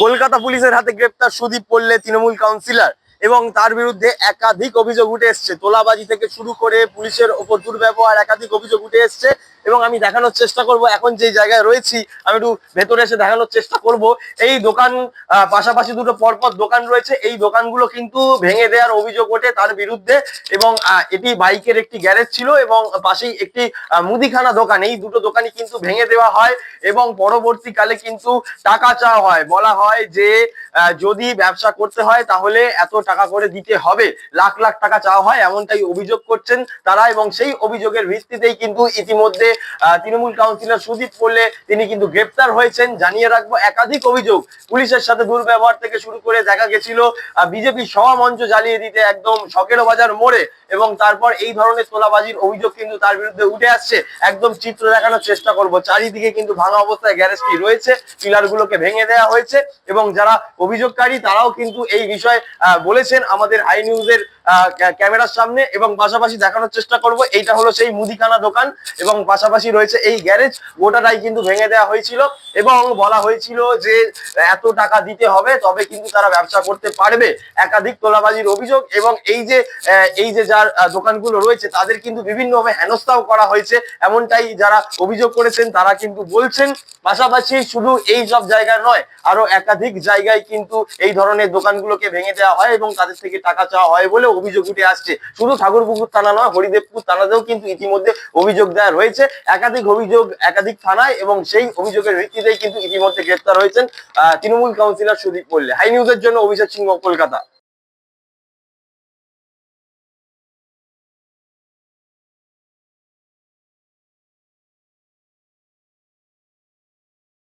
কলকাতা পুলিশের হাতে গ্রেপ্তার সুদীপ পল্লে, তৃণমূল কাউন্সিলর, এবং তার বিরুদ্ধে একাধিক অভিযোগ উঠে এসছে। তোলাবাজি থেকে শুরু করে পুলিশের ওপর দুর্ব্যবহার, একাধিক অভিযোগ উঠে এসছে। এবং আমি দেখানোর চেষ্টা করব, এখন যে জায়গায় রয়েছি আমি একটু ভেতরে এসে দেখানোর চেষ্টা করব। এই দোকান পাশাপাশি দুটো পরপর দোকান রয়েছে, এই দোকানগুলো কিন্তু ভেঙে দেওয়ার অভিযোগ ওঠে তার বিরুদ্ধে। এবং এটি বাইকের একটি গ্যারেজ ছিল এবং পাশেই একটি মুদিখানা দোকান। এই দুটো দোকানই কিন্তু ভেঙে দেওয়া হয় এবং পরবর্তীকালে কিন্তু টাকা চাওয়া হয়। বলা হয় যে যদি ব্যবসা করতে হয় তাহলে এত টাকা করে দিতে হবে, লাখ লাখ টাকা চাওয়া হয়, এমনটাই অভিযোগ করছেন তারা। এবং সেই অভিযোগের ভিত্তিতেই কিন্তু ইতিমধ্যে তৃণমূল কাউন্সিলর সুদীপ পল্লে তিনি কিন্তু গ্রেপ্তার হয়েছেন। জানিয়ে রাখবো, একাধিক অভিযোগ, পুলিশের সাথে দুর্ব্যবহার থেকে শুরু করে দেখা গেছিল বিজেপি সভা মঞ্চ জ্বালিয়ে দিতে একদম শকেরো বাজার মোড়ে, এবং তারপর এই ধরনের তোলাবাজির অভিযোগ কিন্তু তার বিরুদ্ধে উঠে আসছে। একদম চিত্র দেখানোর চেষ্টা করব। চারিদিকে কিন্তু ভাঙা অবস্থায় গ্যারেজটি রয়েছে, পিলার গুলোকে ভেঙে দেওয়া হয়েছে এবং যারা অভিযোগকারী তারাও কিন্তু এই বিষয়ে বলেছেন আমাদের হাই নিউজের ক্যামেরার সামনে। এবং পাশাপাশি দেখানোর চেষ্টা করব, এইটা হলো সেই মুদিখানা দোকান এবং পাশাপাশি রয়েছে এই গ্যারেজ। গোটাটাই কিন্তু ভেঙে দেওয়া হয়েছিল এবং বলা হয়েছিল যে এত টাকা দিতে হবে তবে কিন্তু তারা ব্যবসা করতে পারবে। একাধিক তোলাবাজির অভিযোগ এবং এই যে যার দোকানগুলো রয়েছে তাদের কিন্তু বিভিন্নভাবে হেনস্থাও করা হয়েছে, এমনটাই যারা অভিযোগ করেছেন তারা কিন্তু বলছেন। পাশাপাশি শুধু এই সব জায়গায় নয়, আরো একাধিক জায়গায় কিন্তু এই ধরনের দোকানগুলোকে ভেঙে দেওয়া হয় এবং তাদের থেকে টাকা চাওয়া হয় বলে অভিযোগ উঠে আসছে। শুধু ঠাকুরপুকুর থানা নয়, হরিদেবপুর থানাতেও কিন্তু ইতিমধ্যে অভিযোগ দেওয়া রয়েছে। একাধিক অভিযোগ একাধিক থানায়, এবং সেই অভিযোগের ভিত্তিতেই কিন্তু ইতিমধ্যে গ্রেপ্তার হয়েছেন তৃণমূল কাউন্সিলর সুদীপ পল্লে। হাই নিউজের জন্য অভিষেক সিংহ, কলকাতা।